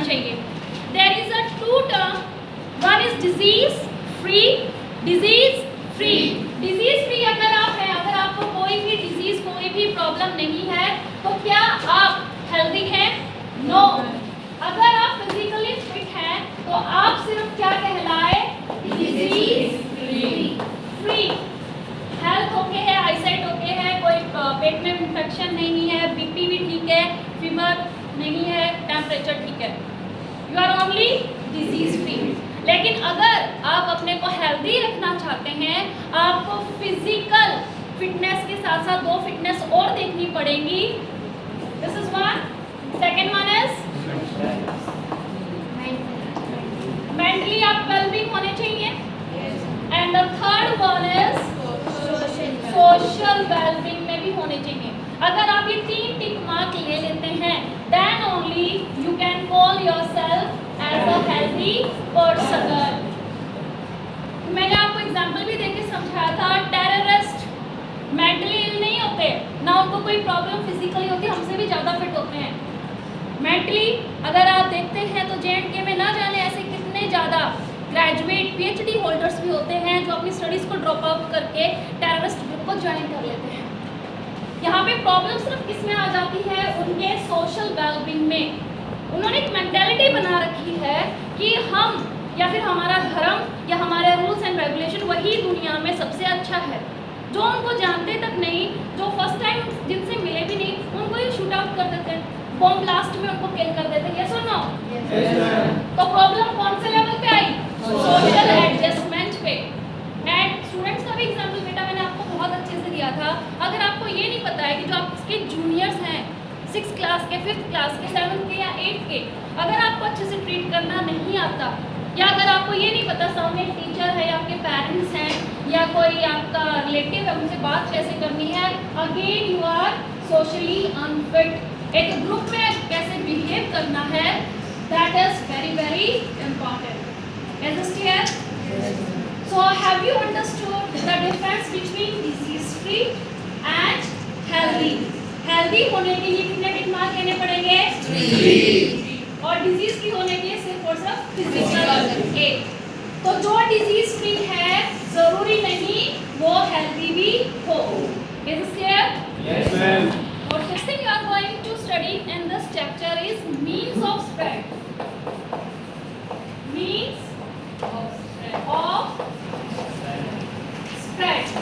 चाहिए। There is a two term, one is disease free, disease free. Disease free अगर आप हैं, अगर आपको कोई भी डिजीज, कोई भी प्रॉब्लम नहीं है, तो क्या आप हेल्दी हैं? नो। अगर आप फिजिकली फिट हैं तो आप सिर्फ क्या कहलाए? Disease free. हेल्थ ओके है, आईसाइट ओके है, कोई पेट में इन्फेक्शन नहीं है, बीपी भी ठीक है, फीवर नहीं है, टेम्परेचर ठीक है, you are only disease free. लेकिन अगर आप अपने को हेल्दी रखना चाहते हैं, आपको फिजिकल फिटनेस के साथ साथ दो फिटनेस और देखनी पड़ेगी। This is one. Second one is mentally आप वेलबींग होने चाहिए, and the third one is social wellbeing में भी होने चाहिए। अगर आप ये तीन टिक मार्क ले लेते हैं, then only you can call yourself as a healthy person. मैंने आपको एग्जांपल भी देके समझाया था, टेररिस्ट मेंटली इल नहीं होते ना, उनको कोई प्रॉब्लम फिजिकली होती, हमसे भी ज़्यादा फिट होते हैं मेंटली। अगर आप देखते हैं तो JNK में ना जाने ऐसे कितने ज़्यादा ग्रेजुएट PhD होल्डर्स भी होते हैं जो अपनी स्टडीज़ को ड्रॉप आउट करके टेररिस्ट ग्रुप को ज्वाइन कर लेते हैं। यहाँ पे प्रॉब्लम सिर्फ किस में आ जाती है? उनके सोशल वेलबींग में। उन्होंने एक मेंटालिटी बना रखी है कि हम या फिर हमारा धर्म या हमारे रूल्स एंड रेगुलेशन वही दुनिया में सबसे अच्छा है। जो उनको जानते तक नहीं, जो फर्स्ट टाइम जिनसे मिले भी नहीं, उनको ही शूट आउट कर देते हैं, बॉम्ब ब्लास्ट में उनको किल कर देते हैं। यस और नो? तो प्रॉब्लम कौन से लेवल पे आई? सोशल एडजस्टमेंट पे। एंड स्टूडेंट्स का भी एग्जाम्पल बेटा मैंने आपको बहुत अच्छे से दिया था। अगर आपको ये नहीं पता है कि जो आपके जूनियर्स हैं 6th क्लास के, 5th क्लास के, 7th के या 8th के, अगर आपको अच्छे से ट्रीट करना नहीं आता, या अगर आपको ये नहीं पता सामने एक टीचर है या आपके पेरेंट्स हैं या कोई आपका रिलेटिव है, उनसे बात कैसे करनी है, again you are socially unfit. एक ग्रुप में कैसे बिहेव करना है, that is very very important. Is this clear? Yes. So have you understood the difference between disease free and healthy? Healthy होने के लिए कितने टिक मार्क लेने पड़ेंगे? 3। और डिजीज फ्री होने के लिए सिर्फ और सिर्फ फिजिकल 1। तो जो डिजीज फ्री है जरूरी नहीं वो हेल्दी भी हो। Is this clear? Yes, ma'am. और first thing you are going to study in this chapter is means of spread. Means of spread.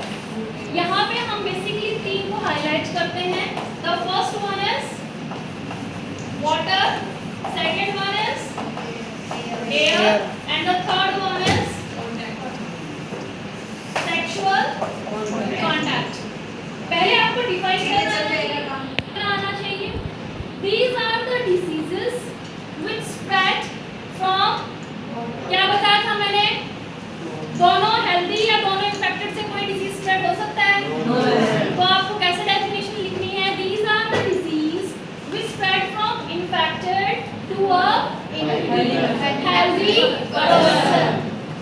यहाँ पे हम बेसिकली 3 को हाईलाइट करते हैं। The first one is water, second one is air, and the third one is sexual contact. पहले आपको define करना आना चाहिए। These are the diseases which spread from, क्या बताया था मैंने? दोनों हेल्दी या दोनों इन्फेक्टेड से कोई डिजीज स्प्रेड हो सकता है? तो आपको कैसे डेफिनेशन लिखनी है? These are the disease which spread from infected to a healthy person.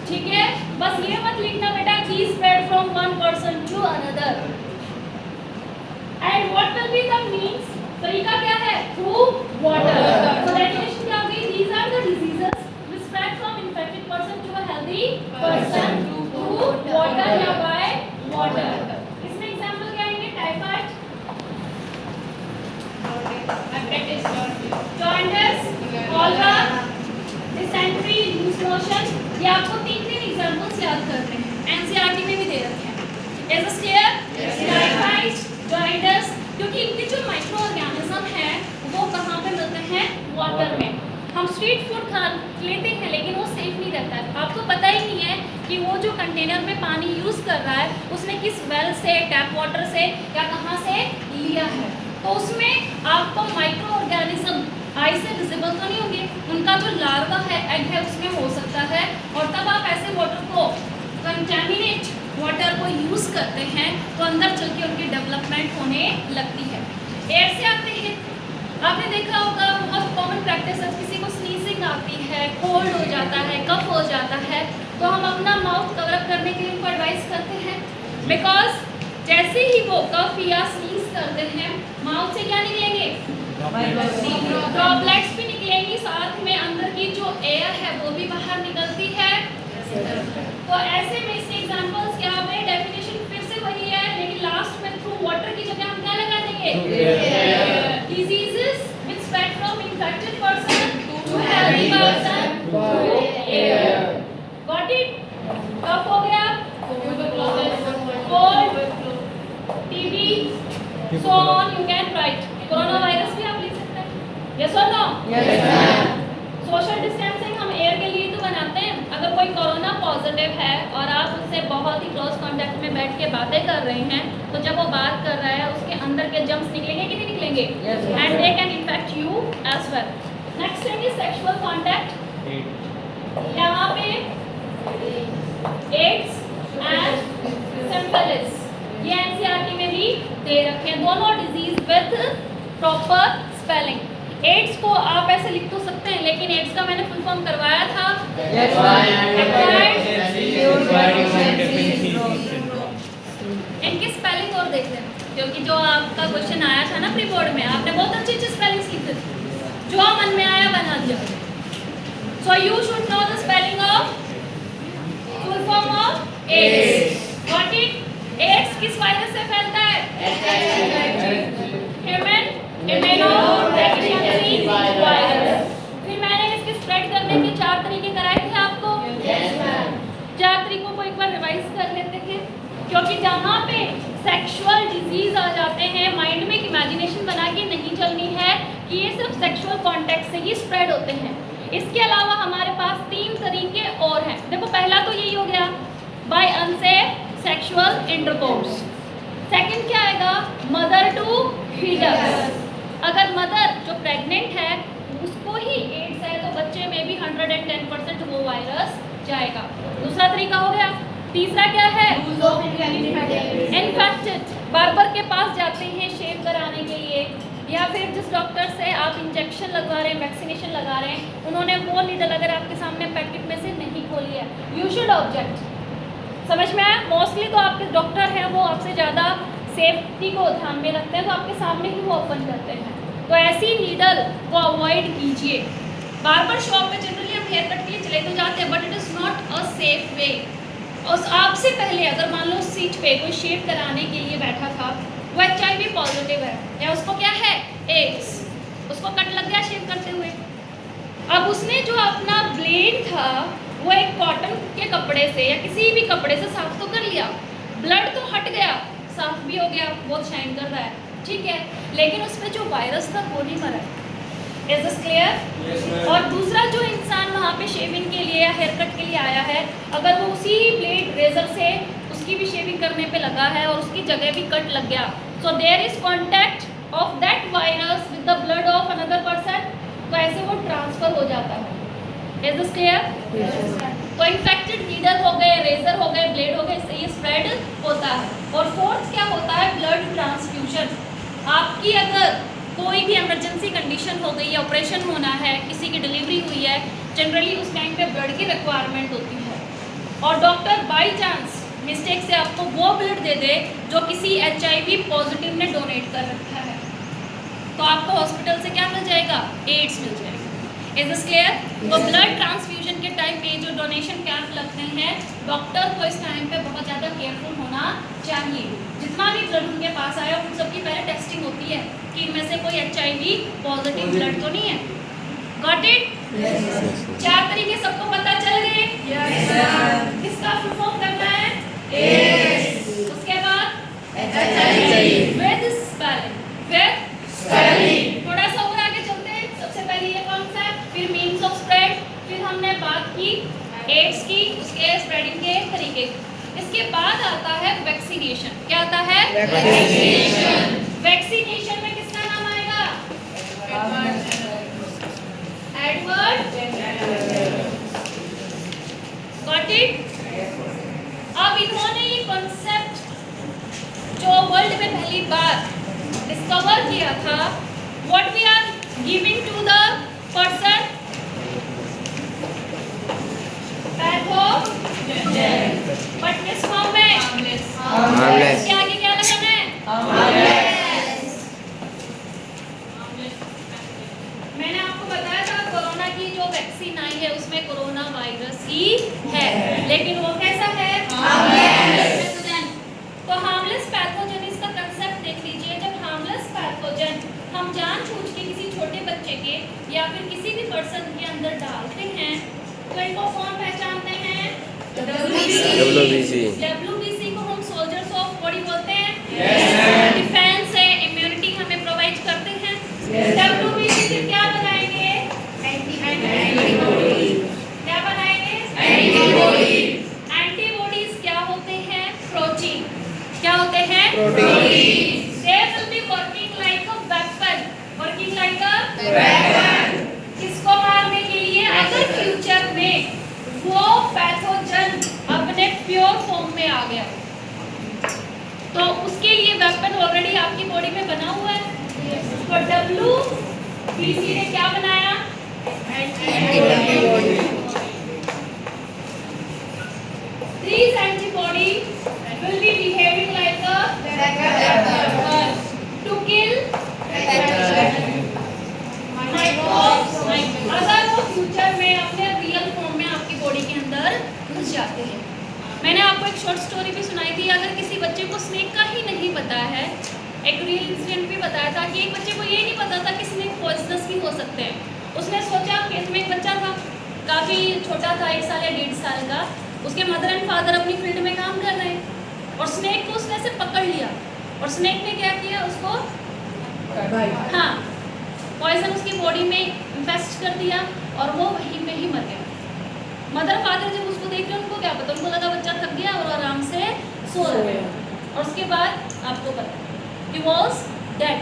ठीक है, बस ये मत लिखना बेटा कि spread from one person to another. And what will be the means? तरीका क्या है? Through water. So definition क्या होगी? These are the diseases which spread from infected person to a healthy person through water या by water. इसमें example क्या आएंगे? Typhoid, hepatitis, jaundice, cholera, dysentery, loose motion. ये आपको 3 एग्जाम्पल्स याद करने हैं, NCERT में भी दे रखे हैं। Is this clear? Typhoid, jaundice, क्योंकि इनके जो माइक्रो ऑर्गेनिज्म है वो कहाँ पे मिलते हैं? वाटर में। हम स्ट्रीट फूड खा लेते हैं लेकिन वो सेफ नहीं रहता है। आपको पता ही नहीं है कि वो जो कंटेनर में पानी यूज़ कर रहा है उसने किस वेल से, टैप वाटर से या कहाँ से लिया है। तो उसमें आपको माइक्रो ऑर्गेनिज्म आई से विजिबल तो नहीं होंगे, उनका जो लार्वा है, एग है, उसमें हो सकता है। और तब आप ऐसे वाटर को, कंटेमिनेट वाटर को यूज़ करते हैं तो अंदर चल के उनकी डेवलपमेंट होने लगती है। एयर से आते हैं, आपने देखा होगा बहुत कॉमन प्रैक्टिस है, किसी को स्नीजिंग आती है, कोल्ड हो जाता है, कफ हो जाता है, तो हम अपना माउथ कवर अप करने के लिए उनको एडवाइस करते हैं। बिकॉज जैसे ही वो कफ या स्नीज करते हैं, माउथ से क्या निकलेंगे? ड्रॉपलेट्स भी निकलेंगी, साथ में अंदर है वो भी बाहर निकलती है। तो ऐसे में इसके एग्जांपल्स क्या है? डेफिनेशन फिर से वही है, लेकिन लास्ट में थ्रू वाटर की जगह हम क्या लगा देंगे? Diseases which spread from infected person to healthy person through air. Got it? Cough हो गया, cold, TB, so on you can write. Corona virus भी आप लिख सकते हैं। यस और no? Yes ma'am. Social distancing हम एयर के लिए तो बनाते हैं। अगर कोई कोरोना पॉजिटिव है और आप उससे बहुत ही क्लोज कांटेक्ट में बैठ के बातें कर रहे हैं, तो जब वो बात कर रहा है उसके अंदर के जर्म्स निकलेंगे कि नहीं निकलेंगे? And they can infect you as well. Next thing is sexual contact. यहाँ पे एड्स एंड सिफिलिस ये एनसीईआरटी में भी दे रखे हैं, दोनों disease with proper spelling. AIDS को आप ऐसे लिख तो सकते हैं, लेकिन एड्स का मैंने फुल फॉर्म करवाया था। इनकी स्पेलिंग और देख लेना, क्योंकि जो आपका क्वेश्चन आया था ना प्री बोर्ड में, आपने बहुत अच्छी अच्छी स्पेलिंग्स लिखी थी, जो मन में आया बना दिया। So you should know the spelling of full form of AIDS. Got it? AIDS किस वायरस से फैलता है? Human immunodeficiency virus. फिर मैंने इसके स्प्रेड करने के 4 तरीके कराए थे आपको। 4 तरीकों को एक बार रिवाइज कर लेते हैं, क्योंकि जहाँ पे सेक्सुअल डिजीज आ जाते हैं, माइंड में एक इमेजिनेशन बना के नहीं चलनी है कि ये सिर्फ सेक्सुअल कॉन्टेक्ट से ही स्प्रेड होते हैं। इसके अलावा हमारे पास 3 तरीके और हैं। देखो, पहला तो यही हो गया, by unsafe sexual intercourse. Second क्या आएगा? Mother to foetus. अगर मदर जो प्रेग्नेंट है उसको ही एड्स है, तो बच्चे में भी 110% वो वायरस जाएगा। दूसरा तरीका हो गया। तीसरा क्या है? इन्फेक्टेड। बार्बर के पास जाते हैं शेव कराने के लिए, या फिर जिस डॉक्टर से आप इंजेक्शन लगवा रहे हैं, वैक्सीनेशन लगा रहे हैं, उन्होंने वो नीडल अगर आपके सामने पैकेट में से नहीं खोली है, यू शुड ऑब्जेक्ट। समझ में आया? मोस्टली तो आपके डॉक्टर हैं वो आपसे ज़्यादा सेफ्टी को ध्यान में रखते हैं, तो आपके सामने ही वो ओपन करते हैं। तो ऐसी नीडल को अवॉइड कीजिए। बार्बर शॉप पे जनरली हम हेयर कट के लिए चले तो जाते हैं, but it is not a safe way. और आपसे पहले अगर मान लो सीट पे कोई शेव कराने के लिए बैठा था, वो HIV पॉजिटिव है या उसको क्या है? एड्स। उसको कट लग गया शेव करते हुए। अब उसने जो अपना ब्लेड था वो एक कॉटन के कपड़े से या किसी भी कपड़े से साफ तो कर लिया, ब्लड तो हट गया, साफ भी हो गया, बहुत शाइन कर रहा है, ठीक है, लेकिन उसमें जो वायरस था वो नहीं मरा। Is this clear? और दूसरा जो इंसान वहाँ पे शेविंग के लिए या हेयर कट के लिए आया है, अगर वो उसी ब्लेड रेजर से उसकी भी शेविंग करने पे लगा है और उसकी जगह भी कट लग गया, so there is contact of that virus with the blood of another person, तो ऐसे वो ट्रांसफर हो जाता है। Is this clear? तो इन्फेक्टेड नीडल हो गए, रेजर हो गए, ब्लेड हो गए, इससे ये स्प्रेड होता है। और फोर्थ क्या होता है? Blood transfusion. आपकी अगर कोई भी इमरजेंसी कंडीशन हो गई है, ऑपरेशन होना है, किसी की डिलीवरी हुई है, जनरली उस टाइम पे ब्लड की रिक्वायरमेंट होती है, और डॉक्टर बाय चांस मिस्टेक से आपको वो ब्लड दे दे जो किसी HIV पॉजिटिव ने डोनेट कर रखा है, तो आपको हॉस्पिटल से क्या मिल जाएगा? एड्स मिल जाएगा। Is this clear? तो ब्लड ट्रांसफ्यूजन के टाइम पे जो डोनेशन कैंप लगते हैं, डॉक्टर को इस टाइम पे बहुत ज़्यादा केयरफुल होना चाहिए। जितना भी ब्लड उनके पास आया उन सबकी पहले टेस्टिंग होती है कि इनमें से कोई HIV पॉजिटिव ब्लड तो नहीं है। Got it? 4 तरीके सबको पता चल गए? किसका फुल फॉर्म करना है? उसके बाद विद स्पेलिंग। थोड़ा सा और आगे चलते हैं। सबसे पहले ये कॉन्सेप्ट, फिर मीन्स ऑफ स्प्रेड, फिर हमने बात की एड्स की, उसके स्प्रेडिंग के तरीके। इसके बाद आता है वैक्सीनेशन। क्या आता है? वैक्सीनेशन। वैक्सीनेशन में किसका नाम आएगा? एडवर्ड। Got it? अब इन्होंने ये कॉन्सेप्ट जो वर्ल्ड में पहली बार डिस्कवर किया था, what we are giving to the person pathogen, but किस फॉर्म में? इसके आगे क्या लगाना है? मैंने आपको बताया था कोरोना कि जो वैक्सीन आई है उसमें कोरोना वायरस ही है, लेकिन वो कैसा है? तो हार्मलेस पैथोजन, इसका कंसेप्ट देख लीजिए। जब हार्मलेस पैथोजन हम जानबूझ के किसी छोटे बच्चे के या फिर किसी भी पर्सन के अंदर डालते हैं तो इनको कौन पहचानते हैं? WBC को हम सोल्जर्स ऑफ बॉडी बोलते हैं। डिफेंस है, इम्यूनिटी हमें प्रोवाइड करते हैं। WBC से क्या बनाएंगे? क्या बनाएंगे? एंटीबॉडीज क्या होते हैं? प्रोटीन। क्या होते हैं? They will be working like a weapon. Working like a weapon. किसको मारने के लिए? अगर फ्यूचर में वो पैथोजन अपने प्योर फॉर्म में आ गया तो उसके लिए वेपन ऑलरेडी आपकी बॉडी में बना हुआ है। तो WBC ने क्या बनाया? Antibody. These antibodies will be behaving like a weapon to kill microbes. अगर वो फ्यूचर में अपने रियल फॉर्म में आपकी बॉडी के अंदर घुस जाते हैं। मैंने आपको एक शॉर्ट स्टोरी भी सुनाई थी। अगर किसी बच्चे को स्नेक का ही नहीं पता है, एक रियल इंसिडेंट भी बताया था कि एक बच्चे को ये नहीं पता था कि स्नेक पॉइजनस भी हो सकते हैं। उसने सोचा कि इसमें एक बच्चा था, काफ़ी छोटा था, 1 साल या 1.5 साल का। उसके मदर एंड फादर अपनी फील्ड में काम कर रहे हैं और स्नेक को उसने से पकड़ लिया और स्नेक ने क्या किया? उसको पॉइजन उसकी बॉडी में इन्फेस्ट कर दिया और वो वहीं पे ही मर गया। मदर फादर जब उसको देख रहे उनको क्या पता, उनको लगा बच्चा थक गया और आराम से सो रहा है और उसके बाद आपको पता ही वॉज डेड।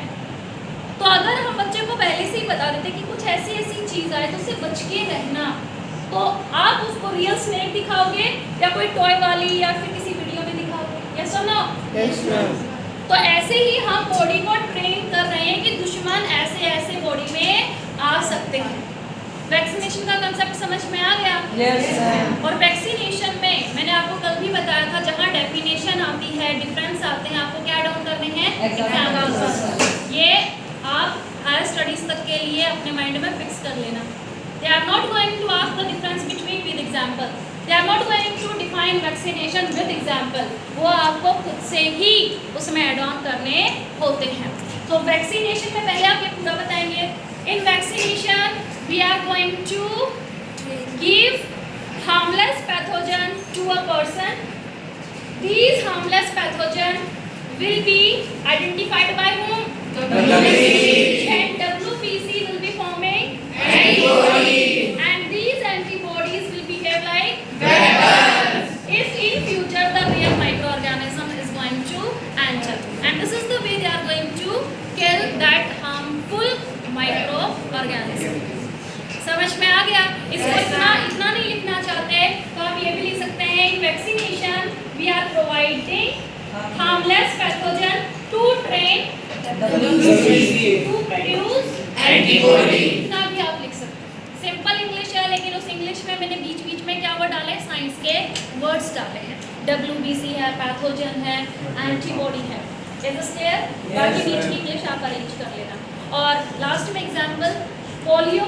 तो अगर हम बच्चे को पहले से ही बता देते कि कुछ ऐसी चीज़ आए तो उससे बच के रहना, तो आप उसको रियल स्नेक दिखाओगे या कोई टॉय वाली या फिर किसी वीडियो में दिखाओगे? यस और नो? Yes ma'am. तो ऐसे ही हम बॉडी को ट्रेन कर रहे हैं कि दुश्मन ऐसे बॉडी में आ सकते हैं। वैक्सीनेशन का कंसेप्ट समझ में आ गया? Yes ma'am. और वैक्सीनेशन में मैंने आपको कल भी बताया था, जहाँ डेफिनेशन आती है, डिफरेंस आते हैं, आपको क्या डाउन करने हैं? एग्जाम्पल्स। ये आप हायर स्टडीज तक के लिए अपने माइंड में फिक्स कर लेना। They are not going to ask the difference between with example. They are not going to define vaccination with example. वो आपको खुद से ही उसमें ऐड ऑन करने होते हैं। तो वैक्सीनेशन में पहले आप ये पूरा बताएंगे। In vaccination, we are going to give harmless pathogen to a person. These harmless pathogen will be identified by whom? And WBC will be forming antibodies. And these antibodies will behave like weapons. If in future the real microorganism is going to enter, and this is the way they are going to kill that harmful microorganism. समझ में आ गया? इसको इतना नहीं लिखना चाहते तो आप ये भी लिख सकते हैं, in vaccination we are providing harmless pathogen to train to produce antibody. इतना भी आप लिख सकते हैं। सिंपल इंग्लिश है, लेकिन उस इंग्लिश में मैंने बीच में क्या वर्ड डाले? साइंस के वर्ड्स डाले हैं। WBC है, पैथोजन है, एंटीबॉडी है। Is this clear? बाकी बीच की इंग्लिश आप अरेंज कर लेना। और लास्ट में एग्जांपल, पोलियो।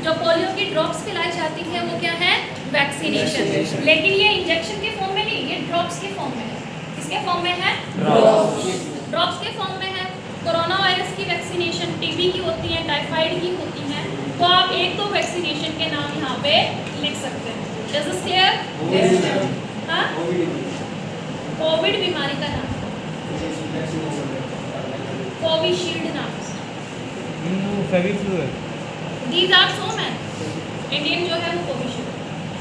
जो पोलियो की ड्रॉप्स पिलाई जाती है वो क्या है? वैक्सीनेशन। लेकिन ये इंजेक्शन के फॉर्म में नहीं, ये ड्रॉप्स के फॉर्म में है। किसके फॉर्म में है? ड्रॉप्स के फॉर्म में है। कोरोना वायरस की वैक्सीनेशन टीबी की होती है, टाइफाइड की होती है। तो आप एक दो वैक्सीनेशन के नाम यहाँ पे लिख सकते हैं। Is this clear? हाँ, कोविड बीमारी का नाम, कोविशील्ड नाम। These are so many. Indian जो है वो Covishield.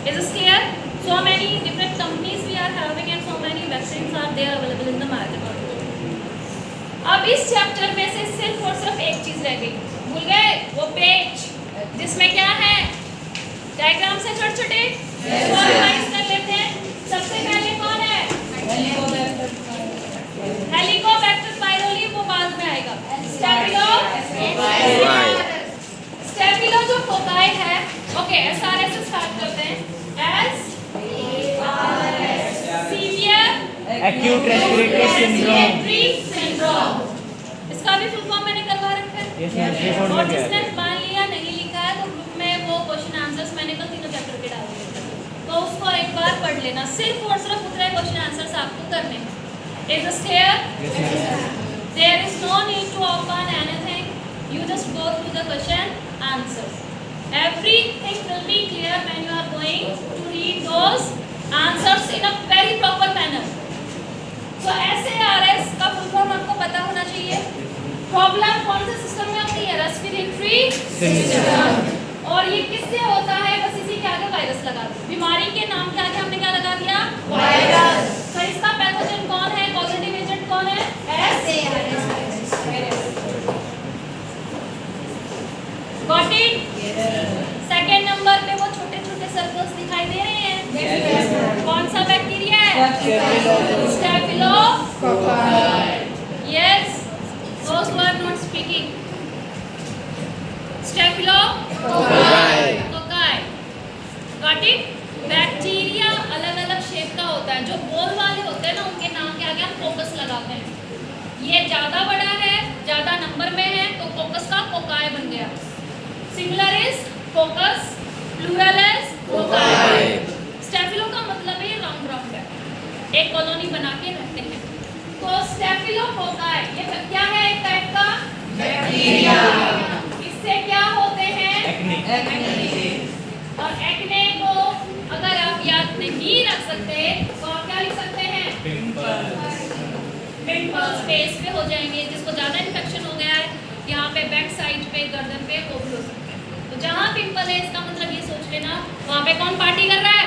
Is this clear? So many different companies we are having and so many vaccines are there available in the market. अब इस चैप्टर में से सिर्फ और सिर्फ एक चीज रह गई, भूल गए? वो पेज जिसमें क्या है? डायग्राम से छोटे-छोटे ऑर्गेनाइज कर लेते हैं। सबसे पहले कौन है? हेलिकोबैक्टर पायरोली, वो बाद में आएगा। स्टेफिलो जो फोकाई है, ओके, SRS से स्टार्ट करते हैं। Severe acute respiratory syndrome. इसका भी फुल फॉर्म मैंने करवा रखा है। और जिसने मान लिया नहीं लिखा है तो ग्रुप में तो उसको एक बार पढ़ लेना, सिर्फ और सिर्फ उतने क्वेश्चन आंसर्स आपको करने हैं। Is this clear? There is no need to open anything. You just go through the question answers. Everything will be clear when you are going to read those answers in a very proper manner. So SARS का full form आपको पता होना चाहिए। Problem कौन से system में होती है? Respiratory system. और ये किससे होता है? बस इसी के आगे वायरस लगा दो। बीमारी के नाम के आगे हमने क्या लगा दिया? वायरस। तो इसका पैथोजन कौन है? पॉजिटिव एजेंट कौन है? SARS। Got it? Second number पे वो छोटे छोटे सर्कल्स दिखाई दे रहे हैं। कौन सा बैक्टीरिया है? स्टेफिलोकोकाई। Yes, those who are not speaking. स्टेफिलोकोकाई। Got it? Bacteria अलग अलग शेप का होता है। जो गोल वाले होते हैं ना, उनके नाम के आगे हम फोकस लगाते हैं। ये ज्यादा बड़ा है, ज्यादा नंबर में है, तो फोकस का कोकाई बन गया। Singular is coccus, plural is cocci. Staphylo का मतलब है राउंड राउंड है, एक कॉलोनी बना के रहते हैं। तो स्टेफिलोकोकाई ये क्या है? एक टाइप का बैक्टीरिया। इससे क्या होते हैं? एक्ने। और एक्ने को अगर आप याद नहीं रख सकते तो आप क्या लिख सकते हैं? पिंपल्स फेस पे हो जाएंगे। जिसको ज्यादा इन्फेक्शन हो गया है यहाँ पे बैक साइड पे, गर्दन पे, वो भी हो सकते हैं। तो जहाँ पिंपल है इसका मतलब ये सोच लेना वहाँ पे कौन पार्टी कर रहा है?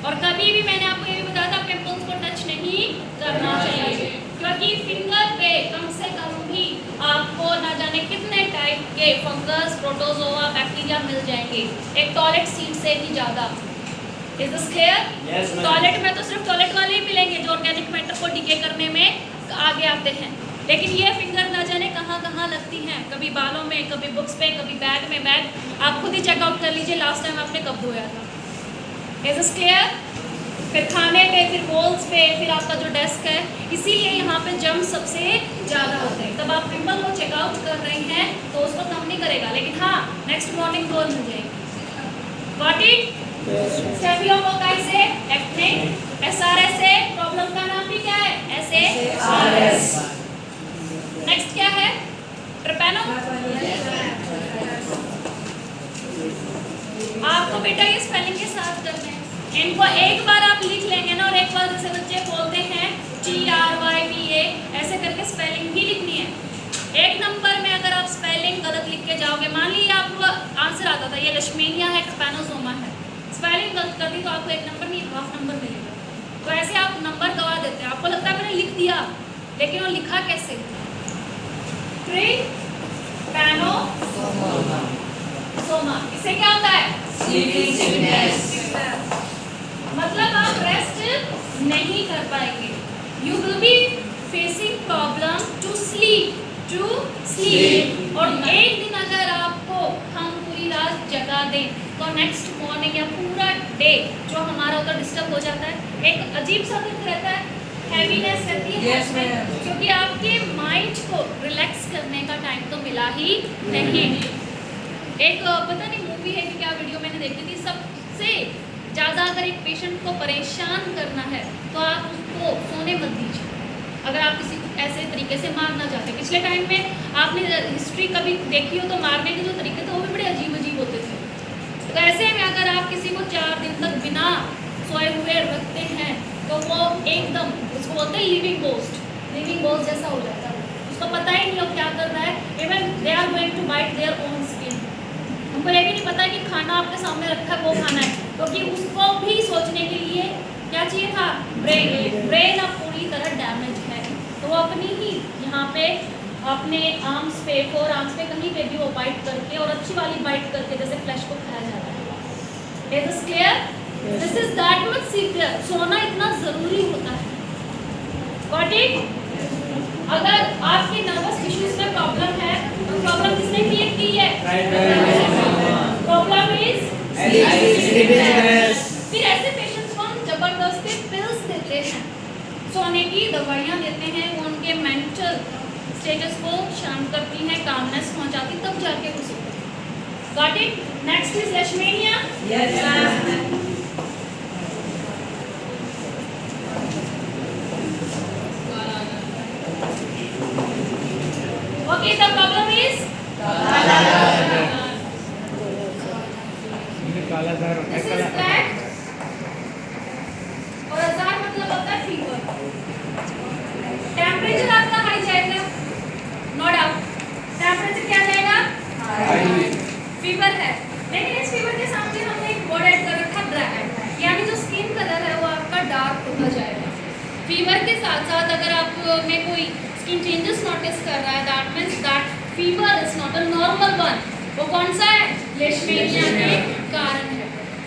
और कभी भी मैंने आपको ये भी बताया था पिंपल्स को टच नहीं करना चाहिए, क्योंकि फिंगर पे कम से कम भी आपको ना जाने कितने टाइप के फंगस, प्रोटोजोआ, बैक्टीरिया मिल जाएंगे, एक टॉयलेट सीट से भी ज्यादा। Is this clear? टॉयलेट में तो सिर्फ टॉयलेट वाले ही मिलेंगे जो ऑर्गेनिक मैटर को डिके करने में आगे आते हैं, लेकिन ये फिंगर ना जाने कहाँ कहाँ लगती हैं, कभी बालों में, कभी बुक्स पे, कभी बैग में। बैग आप खुद ही चेकआउट कर लीजिए लास्ट टाइम आपने कब धोया था। Is this clear? फिर खाने पे, फिर बॉल्स पे, फिर आपका जो डेस्क है, इसीलिए यहाँ पे जम सबसे ज़्यादा होते हैं। तब आप पिंपल को चेकआउट कर रही हैं तो उसको कम नहीं करेगा, लेकिन हाँ नेक्स्ट मॉर्निंग रोल मिल जाएगी। Got it? स्टेफिलोकोकाई से एक्ने, SRS से प्रॉब्लम का नाम भी क्या है? SARS। नेक्स्ट क्या है? ट्रिपैनो। आपको बेटा ये स्पेलिंग के साथ करते हैं। इनको एक बार आप लिख लेंगे ना, और एक बार जैसे बच्चे बोलते हैं TRYPA, ऐसे करके स्पेलिंग भी लिखनी है। एक नंबर में अगर आप स्पेलिंग गलत लिख के जाओगे, मान लीजिए आपको आंसर आता था ये लेशमेनिया है, ट्रिपैनोसोमा है, स्पेलिंग गलत कर दी तो आपको एक नंबर नहीं, हाफ नंबर मिलेगा। तो ऐसे आप नंबर गवा देते हैं। आपको लगता है मैंने लिख दिया, लेकिन वो लिखा कैसे? ट्रिपैनोसोमा। इससे क्या होता है? मतलब आप रेस्ट नहीं कर पाएंगे। You will be facing problem to sleep, और एक दिन अगर आपको हम पूरी रात जगा दें तो नेक्स्ट मॉर्निंग या पूरा डे जो हमारा होता डिस्टर्ब हो जाता है, एक अजीब सा दुख रहता है, हैवीनेस रहती है। yes, क्योंकि आपके माइंड को रिलैक्स करने का टाइम तो मिला ही नहीं। एक पता नहीं मूवी है कि क्या वीडियो मैंने देखी थी, सबसे ज़्यादा अगर एक पेशेंट को परेशान करना है तो आप उसको सोने मत दीजिए, अगर आप किसी को ऐसे तरीके से मारना चाहते हैं। पिछले टाइम में आपने हिस्ट्री कभी देखी हो तो मारने के जो तरीके थे वो भी बड़े अजीब अजीब होते थे। तो ऐसे में अगर आप किसी को 4 दिन तक बिना सोए हुए रखते हैं तो वो एकदम, उसको बोलते हैं लिविंग गोस्ट जैसा हो जाता है। उसको पता ही नहीं हो क्या कर रहा है, even they are going to bite their own skin. उनको ये भी नहीं पता कि खाना आपके सामने रखा है वो खाना है, क्योंकि उसको भी सोचने के लिए क्या चाहिए था? ब्रेन अब पूरी तरह डैमेज है, तो वो अपनी ही यहाँ पे अपने आर्म्स पे, 4 आर्म्स पे कहीं पे भी वो बाइट करके, और अच्छी वाली बाइट करके जैसे फ्लैश को खाया जाता है। Is this clear? This is that much severe. सोना इतना जरूरी होता है। Got it? अगर आपके नर्वस टिश्यूज में प्रॉब्लम है तो प्रॉब्लम किसने क्रिएट की है? प्रॉब्लम इज फिर ऐसे पेशेंट्स को हम जबरदस्ती पिल्स देते हैं, सोने की दवाइयाँ देते हैं, वो उनके मेंटल स्टेटस को शांत करती हैं, कामनेस पहुंचाती, तब जाके वो सोते हैं। Got it? Next is leishmania. Yes, ma'am. Okay, the problem is this is black और हजार मतलब होता है फीवर। टेम्परेचर आपका हाई जाएगा, नो डाउट। टेम्परेचर क्या जाएगा? हाई। फीवर है, लेकिन इस फीवर के सामने हमने एक वर्ड ऐड कर रखा ड्राई, यानी जो स्किन कलर है वो आपका डार्क होता जाएगा। फीवर के साथ साथ अगर आप में कोई स्किन चेंजेस नोटिस कर रहा है, that means that fever is not a normal one. वो कौन सा है? लेशमेनिया के कारण है।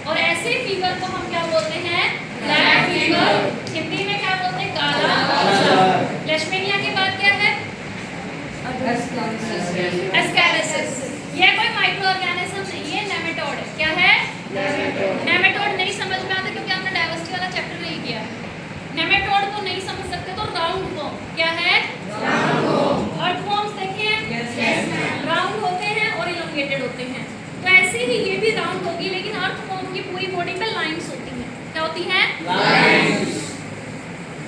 और ऐसे फीवर को हम क्या बोलते हैं? Black fever. हिंदी में क्या बोलते हैं? काला बुखार। लेशमेनिया के बाद क्या है? एस्कैरिसिस। ये कोई माइक्रो ऑर्गेनिज्म नहीं है, नेमेटोड है। क्या है? नेमेटोड नहीं समझ में आता क्योंकि हमने डाइवर्सिटी वाला चैप्टर नहीं किया है। नेमेटोड को नहीं समझ सकते तो राउंड फॉर्म क्या है? अर्थवॉर्म्स देखिए, राउंड होते हैं और इलोंगेटेड होते हैं। तो ऐसे ही ये भी राउंड होगी, लेकिन अर्थवॉर्म की पूरी बॉडी पे लाइंस होती हैं। क्या होती हैं? लाइंस।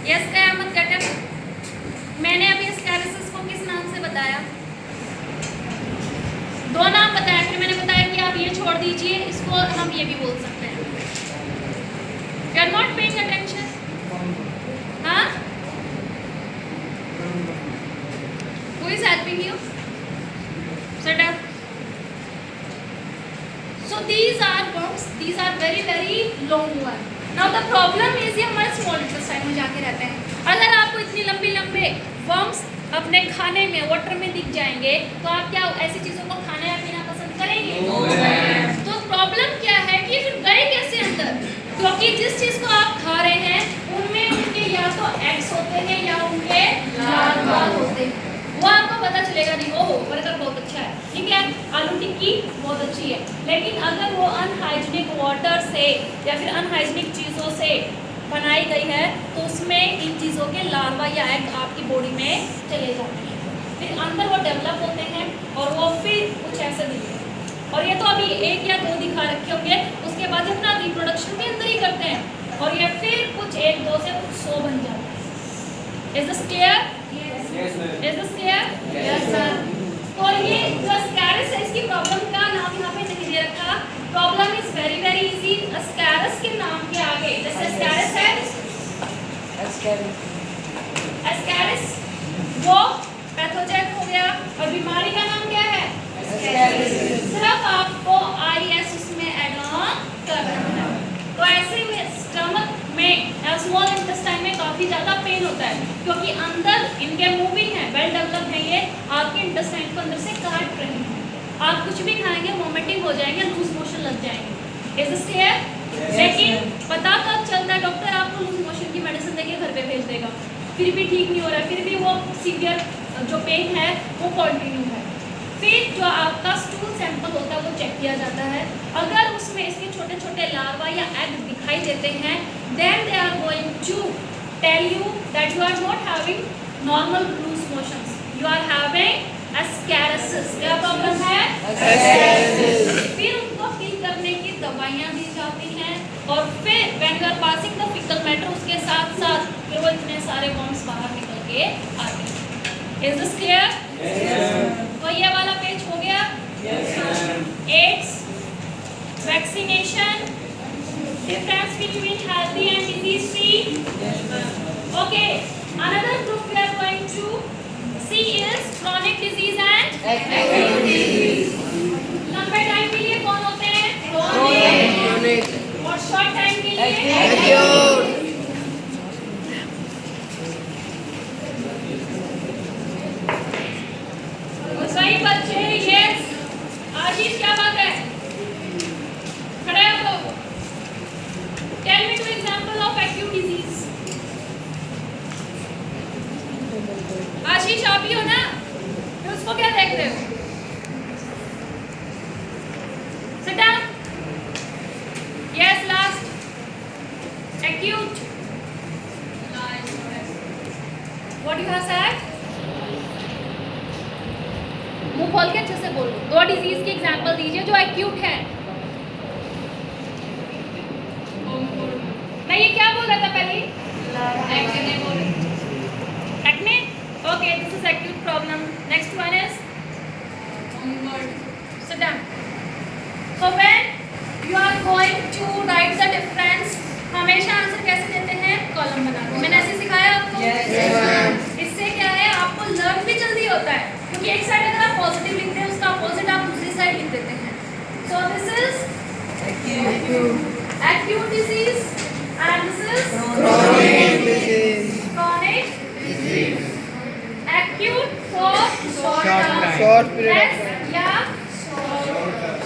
यस कयामत कटक। मैंने अभी एस्कैरिसिस को किस नाम से बताया? दो नाम बताया, फिर मैंने बताया कि आप ये छोड़ दीजिए, इसको हम ये भी बोल सकते हैं। You are not paying attention? हाँ? Who is helping you? Sit up. So these are worms. These are very very long one. Now the problem is ये हमारे small intestine में जाके रहते हैं। अगर आपको इतनी लंबी लंबे worms अपने खाने में वाटर में दिख जाएंगे तो आप क्या ऐसी चीजों को खाना या पीना पसंद करेंगे? तो प्रॉब्लम क्या है कि फिर गए कैसे अंदर? क्योंकि जिस चीज को आप खा रहे हैं उनमें उनके या तो एग्स होते हैं या उनके लार्वा होते हैं। वो आपको पता चलेगा नहीं, ओहो बर्गर बहुत अच्छा है, ठीक है, आलू टिक्की बहुत अच्छी है, लेकिन अगर वो अनहाइजीनिक वाटर से या फिर अनहाइजीनिक चीज़ों से बनाई गई है तो उसमें इन चीज़ों के लार्वा या एग आपकी बॉडी में चले जाते हैं। फिर अंदर वो डेवलप होते हैं और वो फिर कुछ ऐसे दिखते हैं। और ये तो अभी एक या दो दिखा रखे होंगे, उसके बाद अपना रिप्रोडक्शन भी अंदर ही करते हैं और ये फिर कुछ एक दो से कुछ 100 बन जाते हैं। Is this clear? Is this clear? Yes, sir. तो ये जो एस्कैरिस है इसकी प्रॉब्लम का नाम यहाँ पे नहीं दे रखा। Problem is very very easy. Ascaris के नाम के आगे जैसे एस्कैरिस है, एस्कैरिस वो पैथोजन हो गया और बीमारी का नाम क्या है? एस्कैरिस। सिर्फ आपको IS उसमें ऐड ऑन करना है। तो ऐसे में स्टमक में स्मॉल इंटेस्टाइन में काफ़ी ज़्यादा पेन होता है क्योंकि अंदर इनके मूविंग है, वेल डेवलप्ड है, ये आपके इंटेस्टाइन को अंदर से काट रहे हैं। आप कुछ भी खाएंगे वोमिटिंग हो जाएंगे, लूज मोशन लग जाएंगे। Is this clear? लेकिन पता कब चलता है? डॉक्टर आपको लूज मोशन की मेडिसिन देके घर पे भेज देगा, फिर भी ठीक नहीं हो रहा है, फिर भी वो सीवियर जो पेन है वो कंटिन्यू है। फिर जो आपका स्टूल सैंपल होता है वो चेक किया जाता है। अगर उसमें इसके छोटे छोटे लार्वा या एग दिखाई देते हैं, then they are going to tell you that you are not having normal loose motions, you are having ascariasis. क्या प्रॉब्लम है? एस्कैरिसिस। फिर उनको ठीक करने की दवाइयाँ दी जाती हैं और फिर when you are passing the faecal matter उसके साथ साथ फिर वो इतने सारे वर्म्स बाहर निकल के आते हैं। Is this clear? तो ये वाला पेज हो गया। AIDS, vaccination, difference between healthy and disease free. Okay, another group we are going to see is chronic disease and acute disease. लंबे टाइम के लिए कौन होते हैं? क्रॉनिक। और शॉर्ट टाइम के लिए एक्यूट। सही बच्चे, यस। आशीष क्या बात है? खड़े हो। Tell me two example of acute disease. Ashish आप ही हो ना? तो उसको क्या देख रहे हो? Sit down. Yes, last acute. What you have said? मुंह खोल के अच्छे से बोलो। 2 डिजीज की एग्जांपल दीजिए जो एक्यूट है। मैं ये क्या बोल रहा था पहले? Acne. Okay, this is acute problem. Next one is sit down. So when you are going to write the difference, हमेशा आंसर कैसे देते हैं? कॉलम बना के। मैंने ऐसे सिखाया आपको? इससे क्या है, आपको लर्न भी जल्दी होता है, क्योंकि एक साइड अगर आप पॉजिटिव लिखते हैं उसका अपोजिट आप दूसरी साइड लिख देते हैं। So this is acute disease and this is Chronic disease. chronic disease. Acute for short Short term. time. Short period of Less या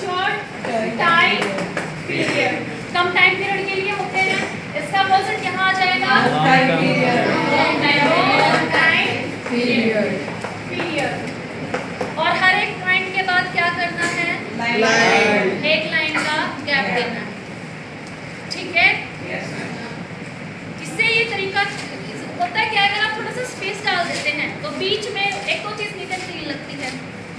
short time period. कम टाइम पीरियड के लिए होते हैं। इसका अपोजिट यहाँ आ जाएगा Long time period. long time Period. period. और हर एक पॉइंट के बाद क्या करना है? Line. एक लाइन का गैप देना है, ठीक है? इससे ये तरीका होता है क्या, अगर आप थोड़ा सा स्पेस डाल देते हैं तो बीच में एक तो चीज़ निकलती लगती है,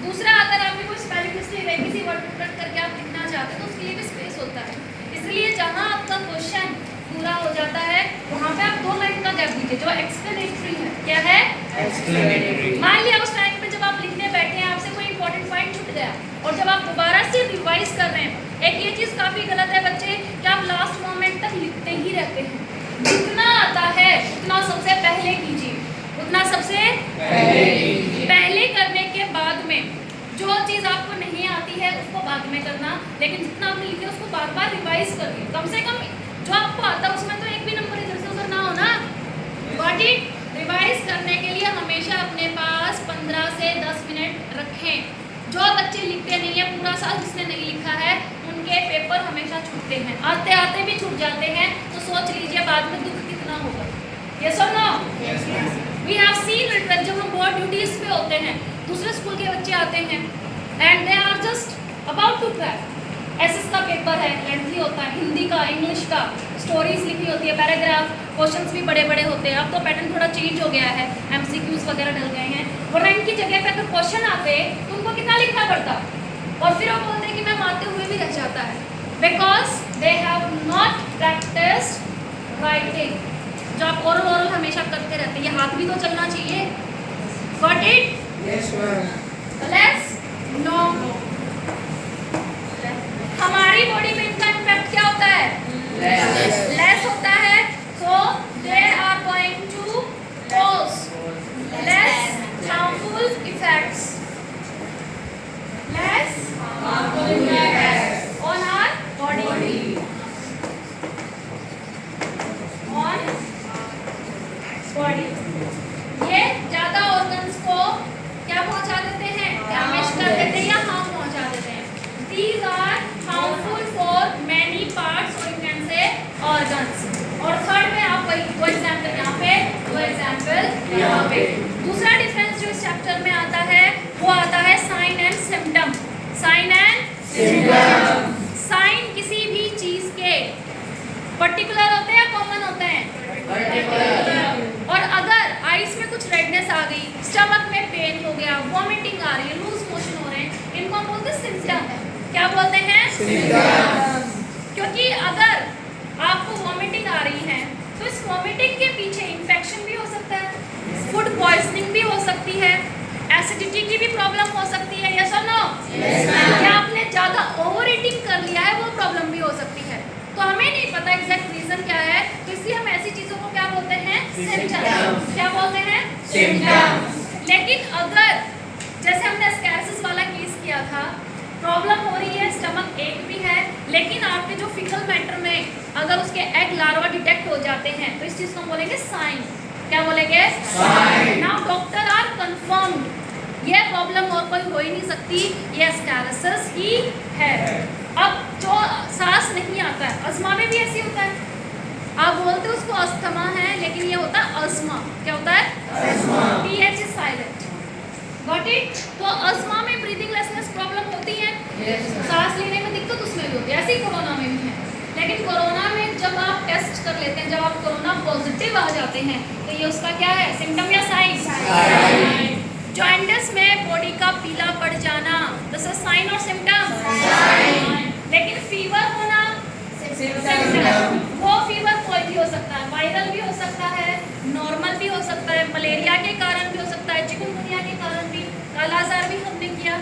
दूसरा अगर आपकी कोई स्पेलिंग मिस्टेक है, किसी वर्ड को कट करके आप लिखना चाहते हैं तो उसके लिए भी स्पेस होता है। इसलिए जहाँ आपका क्वेश्चन पूरा हो जाता है वहाँ पे आप 2 लाइन का गैप दीजिए जो एक्सप्लेनेटरी है। क्या है? Explanatory. मान लिया उस टाइम पे जब आप लिखने बैठे हैं आपसे कोई इंपॉर्टेंट पॉइंट छूट गया और जब आप दोबारा से रिवाइज कर रहे हैं, एक ये चीज़ काफ़ी गलत है बच्चे कि आप लास्ट मोमेंट तक लिखते ही रहते हैं। जितना आता है उतना सबसे पहले कीजिए, उतना सबसे पहले करने के बाद में जो चीज़ आपको नहीं आती है उसको बाद में करना, लेकिन जितना आपने लिखे उसको बार बार रिवाइज करिए। कम से कम जो आपको आता है उसमें तो एक भी नंबर इधर से उधर ना हो ना। Got it? रिवाइज करने के लिए हमेशा अपने पास 15 से 10 मिनट रखें। जो बच्चे लिखते नहीं है पूरा साल, जिसने नहीं लिखा है उनके पेपर हमेशा छूटते हैं, आते आते भी छूट जाते हैं, तो सोच लीजिए बाद में दुख कितना होगा। यस और no? We have seen it. जब हम बोर्ड ड्यूटीज पे होते हैं, दूसरे स्कूल के बच्चे आते हैं and they are just about to crack. SS का पेपर है, लेंथी होता है, हिंदी का, इंग्लिश का, स्टोरीज लिखी होती है, पैराग्राफ, क्वेश्चंस भी बड़े बड़े होते हैं। अब तो पैटर्न थोड़ा चेंज हो गया है, एमसीक्यूज वगैरह डल गए हैं, वरना इनकी जगह पे अगर क्वेश्चन आते तो उनको कितना लिखना पड़ता, और फिर वो बोलते हैं कि मैं आते हुए भी रह जाता है, because they have not practised writing. जो आप ओरल हमेशा करते रहते हैं, ये हाथ भी तो चलना चाहिए। Got it? Yes, ma'am. Less no. हमारी बॉडी पे इनका इम्पैक्ट क्या होता है? लेस होता है। So they are going to cause less harmful effects, less harmful effects on our body, on body. ये ज्यादा ऑर्गन्स को क्या पहुंचा देते हैं? डैमेज कर देते हैं या हार्म पहुंचा देते हैं। These are harmful for many parts or you can say organs. और थर्ड में आप वही वो एग्जाम्पल यहाँ पे, वो एग्जाम्पल यहाँ पे। दूसरा डिफरेंस जो इस चैप्टर में आता है वो आता है sign and symptom. Sign and symptom. Sign किसी भी चीज के पर्टिकुलर होते हैं या कॉमन होते हैं? और अगर आइस में कुछ रेडनेस आ गई, स्टमक में पेन हो गया, वॉमिटिंग आ रही है, लूज मोशन हो रहे हैं, इनको हम बोलते हैं सिम्टम। क्या बोलते हैं? Symptom. क्योंकि अगर आपको वॉमिटिंग आ रही है तो इस वॉमिटिंग के पीछे इन्फेक्शन भी हो सकता है, फूड पॉइजनिंग भी हो सकती है, एसिडिटी की भी प्रॉब्लम हो सकती है। यस और नो? या आपने ज़्यादा ओवर ईटिंग कर लिया है, वो प्रॉब्लम भी हो सकती है। तो हमें नहीं पता एग्जैक्ट रीजन क्या है, तो इसलिए हम ऐसी चीज़ों को क्या बोलते हैं? सिम्टम। क्या बोलते हैं? सिम्टम। लेकिन अगर जैसे हमने स्कैरसिस वाला केस किया था, प्रॉब्लम हो रही है, स्टमक एक भी है, लेकिन आपके जो फिकल मैटर में अगर उसके एग लार्वा डिटेक्ट हो जाते हैं तो इस चीज़ को हम बोलेंगे साइन। क्या बोलेंगे? Sign. Now doctor are confirmed ये प्रॉब्लम और कोई हो ही नहीं सकती, ये स्कैरसिस ही है। अब जो सांस नहीं आता है, अस्थमा में भी ऐसी होता है, आप बोलते हो उसको अस्थमा है लेकिन ये होता है अस्थमा। क्या होता है? Asthma. PH is silent. Got it? तो अस्थमा में ब्रीदिंग लेसनेस प्रॉब्लम होती है, सांस लेने में दिक्कत उसमें भी होती है, ऐसे ही कोरोना में भी है। लेकिन कोरोना में जब आप टेस्ट कर लेते हैं, जब आप कोरोना पॉजिटिव आ जाते हैं तो ये उसका क्या है? सिम्टम या साइन? जॉइंटिस में बॉडी का पीला पड़ सकता है, वायरल भी हो सकता है, नॉर्मल भी हो सकता है, मलेरिया के कारण भी हो सकता है, चिकनगुनिया के कारण भी, कालाजार भी हमने किया।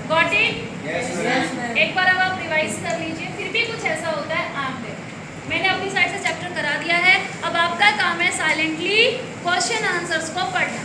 Got it? एक बार अब आप रिवाइज कर लीजिए। फिर भी कुछ ऐसा होता है आंख पे। मैंने अपनी साइड से चैप्टर करा दिया है, अब आपका काम है साइलेंटली क्वेश्चन आंसर्स को पढ़ना।